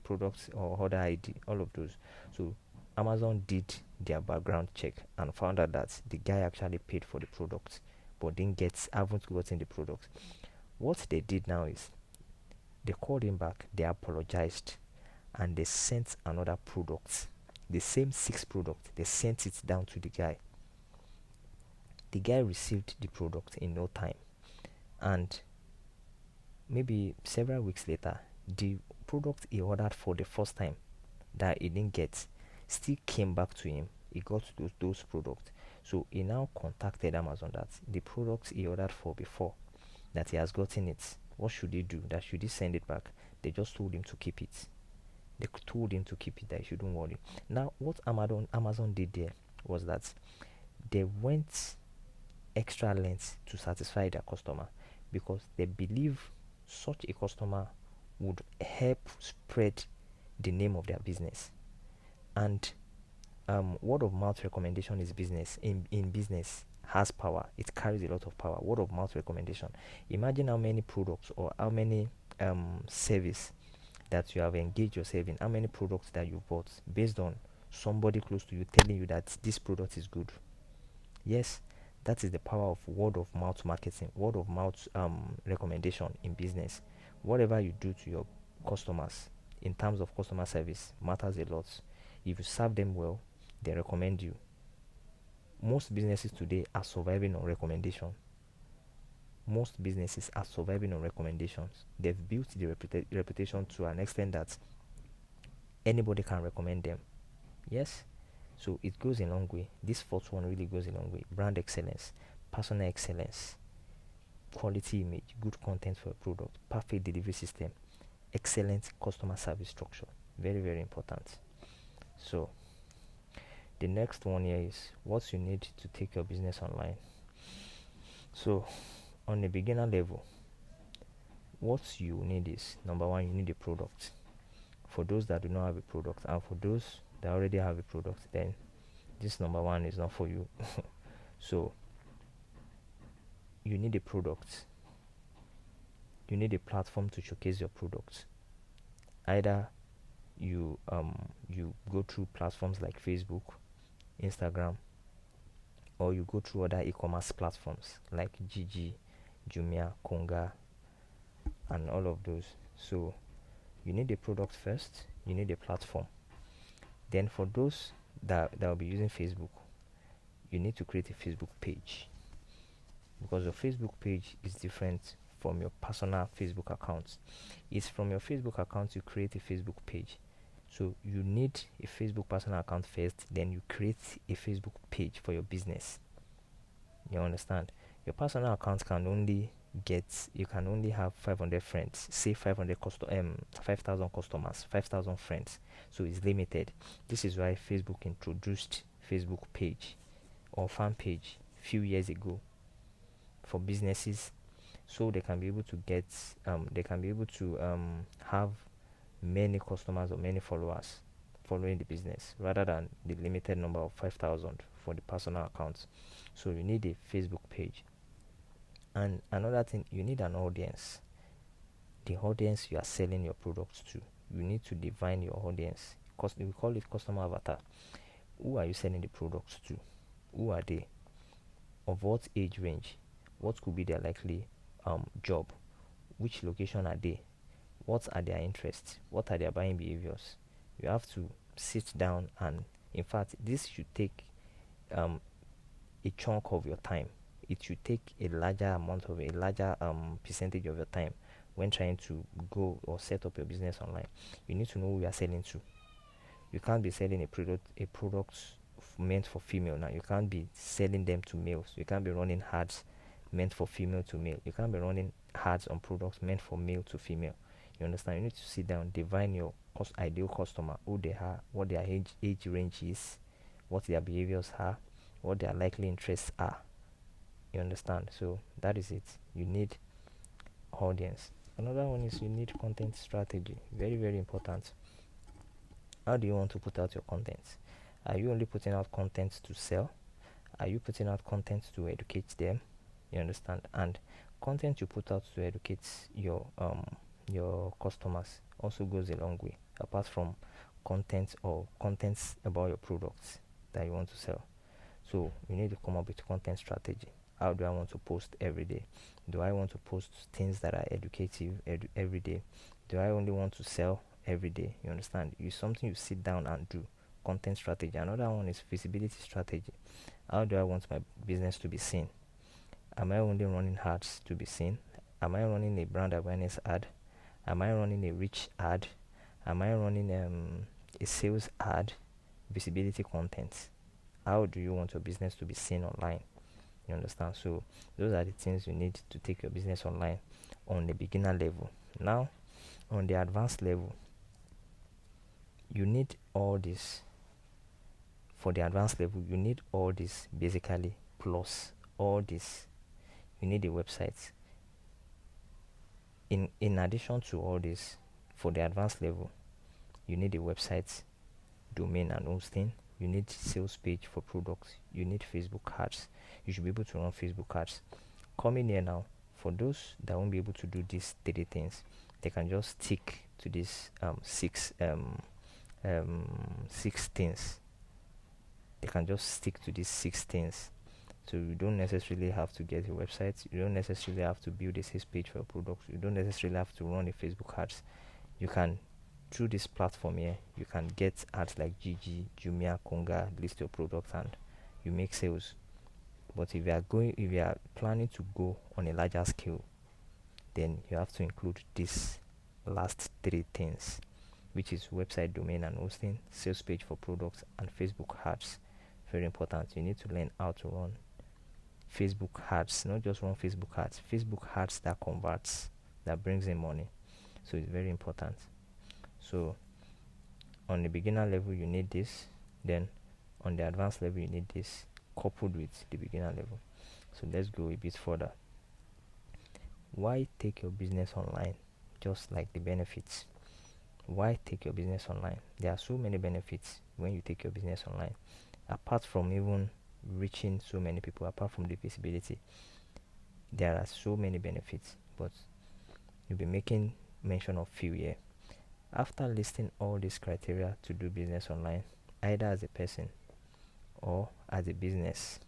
products or order ID, all of those. So Amazon did their background check and found out that the guy actually paid for the product but haven't gotten the product. What they did now is they called him back, they apologized, and they sent another product, the same 6 products. They sent it down to the guy. The guy received the product in no time, and maybe several weeks later, the product he ordered for the first time that he didn't get still came back to him. He got those products. So he now contacted Amazon that the products he ordered for before, that he has gotten it. What should he do? That should he send it back? They just told him to keep it. They told him to keep it, that he shouldn't worry. Now, what Amazon did there was that they went extra lengths to satisfy their customer, because they believe such a customer would help spread the name of their business. And word of mouth recommendation is business. In business has power. It carries a lot of power. Word of mouth recommendation. Imagine how many products or how many service that you have engaged yourself in, how many products that you bought based on somebody close to you telling you that this product is good. Yes, that is the power of word of mouth marketing, word of mouth recommendation in business. Whatever you do to your customers in terms of customer service matters a lot. If you serve them well, they recommend you. Most businesses today are surviving on recommendation. Most businesses are surviving on recommendations. They've built the reputation to an extent that anybody can recommend them. Yes, so it goes a long way. This fourth one really goes a long way. Brand excellence, personal excellence, quality image, good content for a product, perfect delivery system, excellent customer service structure. Very, very important. So the next one here is what you need to take your business online. So on the beginner level, what you need is, number one, you need a product. For those that do not have a product, and for those that already have a product, then this number one is not for you. So you need a product. You need a platform to showcase your product. Either you go through platforms like Facebook, Instagram, or you go through other e-commerce platforms like Gigi, Jumia, Konga, and all of those. So you need a product first, you need a platform. Then for those that will be using Facebook, you need to create a Facebook page, because your Facebook page is different from your personal Facebook account. It's from your Facebook account you create a Facebook page. So you need a Facebook personal account first, then you create a Facebook page for your business. You understand? Your personal account can only have 500 friends, say 5,000 customers, 5,000 friends. So it's limited. This is why Facebook introduced Facebook page or fan page few years ago for businesses, so they can be able to have many customers or many followers following the business, rather than the limited number of 5,000 for the personal accounts. So you need a Facebook page. And another thing, you need an audience. The audience you are selling your products to. You need to define your audience. We call it customer avatar. Who are you selling the products to? Who are they? Of what age range? What could be their likely job? Which location are they? What are their interests? What are their buying behaviors? You have to sit down, and in fact, this should take a chunk of your time. It should take a larger percentage of your time when trying to go or set up your business online. You need to know who you are selling to. You can't be selling a product meant for female now. You can't be selling them to males. You can't be running ads meant for female to male. You can't be running ads on products meant for male to female. You understand? You need to sit down, define your ideal customer, who they are, what their age range is, what their behaviors are, what their likely interests are. You understand? So that is it. You need audience. Another one is you need content strategy. Very, very important. How do you want to put out your content? Are you only putting out content to sell? Are you putting out content to educate them? You understand? And content you put out to educate your customers also goes a long way, apart from contents about your products that you want to sell. So you need to come up with content strategy. How do I want to post every day? Do I want to post things that are educative every day? Do I only want to sell every day? You understand? It's something you sit down and do. Content strategy. Another one is visibility strategy. How do I want my business to be seen? Am I only running ads to be seen? Am I running a brand awareness ad? Am I running a reach ad? Am I running a sales ad? Visibility content. How do you want your business to be seen online? You understand? So those are the things you need to take your business online on the beginner level. Now, on the advanced level, you need all this. For the advanced level, you need all this basically, plus all this. You need a website. In addition to all this, for the advanced level, you need a website, domain and hosting. You need sales page for products. You need Facebook ads. You should be able to run Facebook ads. Coming here now, for those that won't be able to do these 3 things, they can just stick to these 6 things they can just stick to these 6 things. So you don't necessarily have to get a website, you don't necessarily have to build a sales page for your product, you don't necessarily have to run a Facebook ads. You can, through this platform here, you can get ads like Gigi, Jumia, Konga, list your products, and you make sales. But if you are planning to go on a larger scale, then you have to include these last 3 things, which is website domain and hosting, sales page for products, and Facebook ads. Very important. You need to learn how to run Facebook ads, not just run Facebook ads that converts, that brings in money. So it's very important. So on the beginner level you need this, then on the advanced level you need this, coupled with the beginner level. So let's go a bit further. Why take your business online? Just like the benefits. Why take your business online? There are so many benefits when you take your business online. Apart from even reaching so many people, apart from the visibility, there are so many benefits, but you'll be making mention of few here. After listing all these criteria to do business online, either as a person or as a business,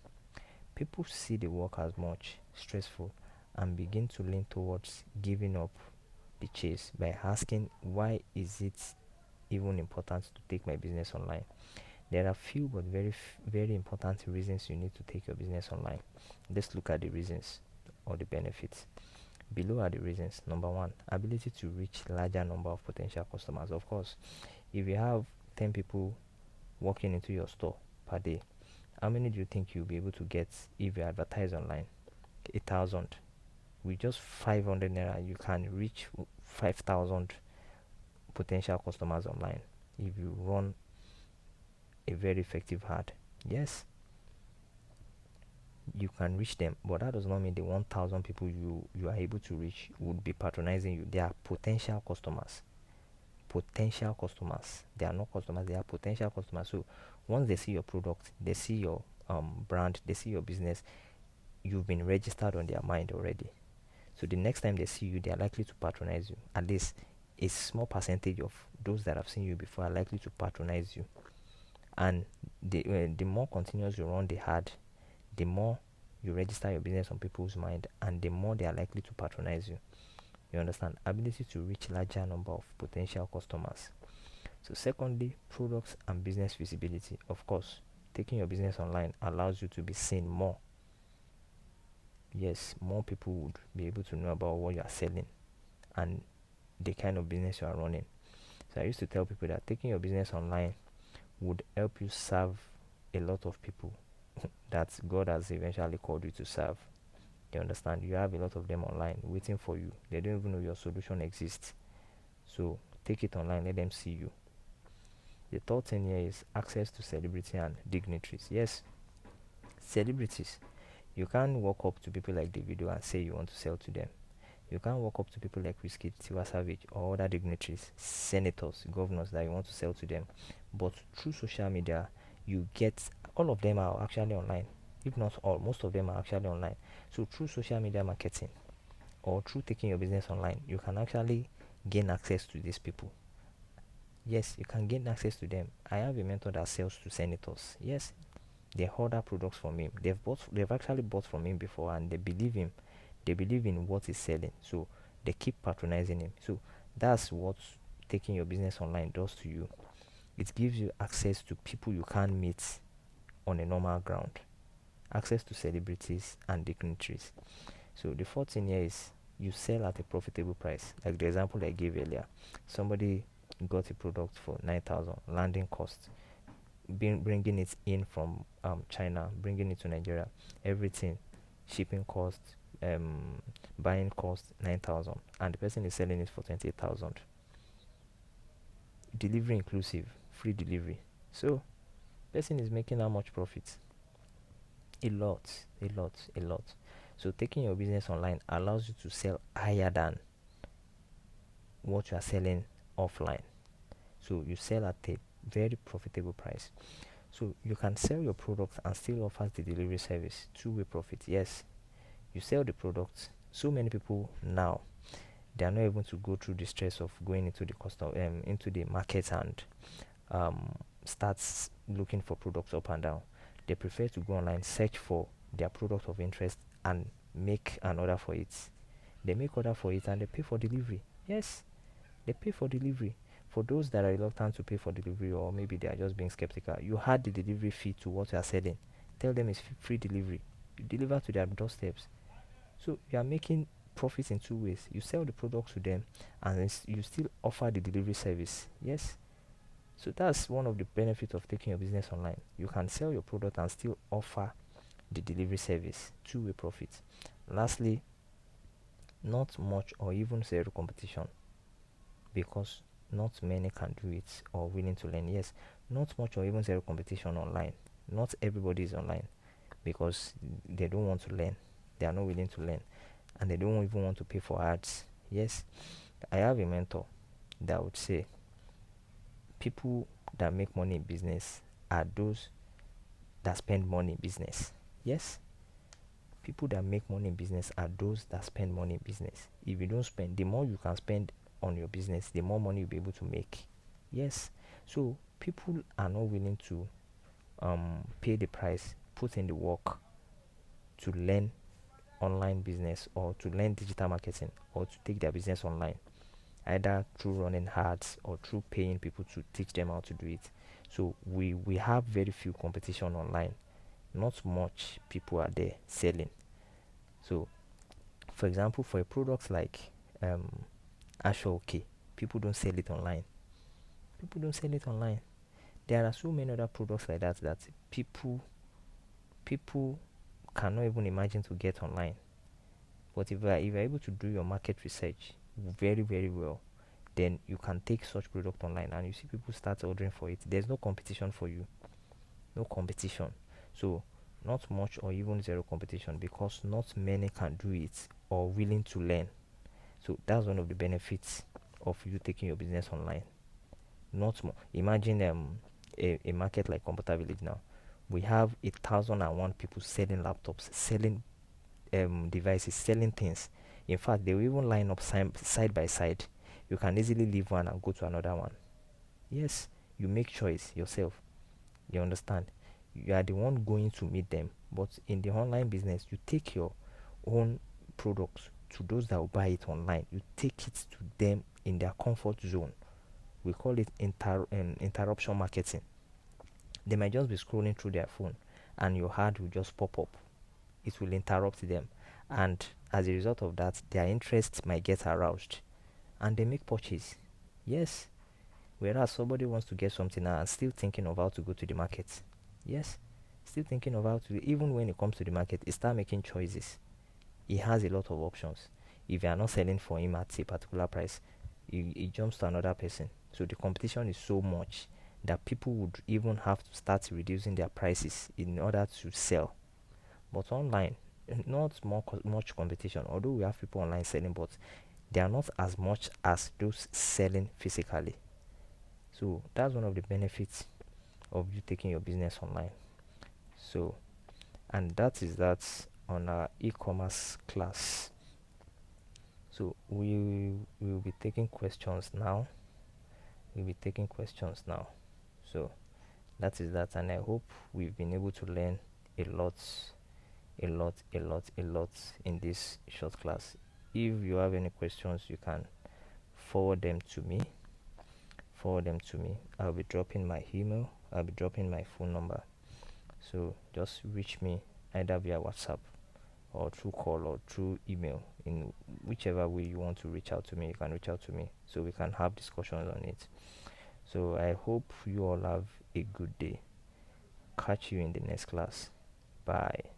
people see the work as much stressful and begin to lean towards giving up the chase by asking, why is it even important to take my business online? There are few but very important reasons you need to take your business online. Let's look at the reasons or the benefits. Below are the reasons. Number 1, ability to reach larger number of potential customers. Of course, if you have 10 people walking into your store per day, how many do you think you'll be able to get if you advertise online? 1,000. With just 500 naira, you can reach 5,000 potential customers online if you run a very effective ad. Yes, you can reach them, but that does not mean the 1,000 people you are able to reach would be patronizing you. They are potential customers. They are not customers, they are potential customers. So once they see your product, they see your brand, they see your business, you've been registered on their mind already. So the next time they see you, they are likely to patronize you. At least a small percentage of those that have seen you before are likely to patronize you. And the more continuous you run the ad, the more you register your business on people's mind, and the more they are likely to patronize you. You understand? Ability to reach larger number of potential customers. So secondly, products and business visibility. Of course, taking your business online allows you to be seen more. Yes, more people would be able to know about what you are selling and the kind of business you are running. So I used to tell people that taking your business online would help you serve a lot of people that God has eventually called you to serve. You understand? You have a lot of them online waiting for you. They don't even know your solution exists. So take it online, let them see you. The third thing here is access to celebrity and dignitaries. Yes, celebrities. You can't walk up to people like Davido and say you want to sell to them. You can't walk up to people like Wizkid, Tiwa Savage, or other dignitaries, senators, governors that you want to sell to them. But through social media, you get, all of them are actually online. If not all, most of them are actually online. So through social media marketing or through taking your business online, you can actually gain access to these people. Yes, you can gain access to them. I have a mentor that sells to senators. Yes, they order products from him. They've actually bought from him before, and they believe him. They believe in what he's selling, so they keep patronizing him. So that's what taking your business online does to you. It gives you access to people you can't meet on a normal ground, access to celebrities and dignitaries. So the fourth thing here is you sell at a profitable price. Like the example I gave earlier, somebody got a product for 9,000 landing cost, bringing it in from China, bringing it to Nigeria, everything, shipping cost, buying cost 9,000, and the person is selling it for 28,000. Delivery inclusive, free delivery. So person is making how much profit? A lot. So taking your business online allows you to sell higher than what you are selling offline. So you sell at a very profitable price. So you can sell your product and still offer the delivery service. Two-way profit. Yes, you sell the product. So many people now, they are not able to go through the stress of going into the into the market and start looking for products up and down. They prefer to go online, search for their product of interest, and make an order for it. They make order for it and they pay for delivery. Yes, they pay for delivery. For those that are reluctant to pay for delivery, or maybe they are just being skeptical, you add the delivery fee to what you are selling. Tell them it's free delivery. You deliver to their doorsteps. So you are making profits in two ways. You sell the product to them, and you still offer the delivery service. Yes. So that's one of the benefits of taking your business online. You can sell your product and still offer the delivery service. Two-way profit. Lastly, not much or even zero competition, because not many can do it or willing to learn. Yes, not much or even zero competition online. Not everybody is online because they don't want to learn. They are not willing to learn, and they don't even want to pay for ads. Yes, I have a mentor that would say people that make money in business are those that spend money in business. Yes, people that make money in business are those that spend money in business. If you don't spend, the more you can spend on your business, the more money you'll be able to make. Yes, so people are not willing to pay the price, put in the work to learn online business or to learn digital marketing or to take their business online, either through running ads or through paying people to teach them how to do it. So we have very few competition online. Not much people are there selling. So for example, for a product like Asho OK, people don't sell it online. People don't sell it online. There are so many other products like that that people cannot even imagine to get online. But if you're able to do your market research very, very well, then you can take such product online and you see people start ordering for it. There's no competition for you. No competition. So not much or even zero competition, because not many can do it or willing to learn. So that's one of the benefits of you taking your business online. Not more. Imagine a market like Computer Village now. We have 1,001 people selling laptops, selling devices, selling things. In fact, they will even line up side by side. You can easily leave one and go to another one. Yes, you make choice yourself. You understand? You are the one going to meet them. But in the online business, you take your own products to those that will buy it online. You take it to them in their comfort zone. We call it interruption marketing. They might just be scrolling through their phone and your ad will just pop up. It will interrupt them, and as a result of that, their interest might get aroused and they make purchase. Yes, whereas somebody wants to get something now and still thinking of how to go to the market. Yes, still thinking of how to, even when it comes to the market, he start making choices. He has a lot of options. If you are not selling for him at a particular price, he jumps to another person. So the competition is so much that people would even have to start reducing their prices in order to sell. But online, not much competition. Although we have people online selling, but they are not as much as those selling physically. So that's one of the benefits of you taking your business online. So, and that is that on our e-commerce class. So we will be taking questions now. We'll be taking questions now. So that is that, and I hope we've been able to learn a lot in this short class. If you have any questions, you can forward them to me. I'll be dropping my email, I'll be dropping my phone number. So just reach me either via WhatsApp or through call or through email. In whichever way you want to reach out to me, you can reach out to me so we can have discussions on it. So I hope you all have a good day. Catch you in the next class. Bye.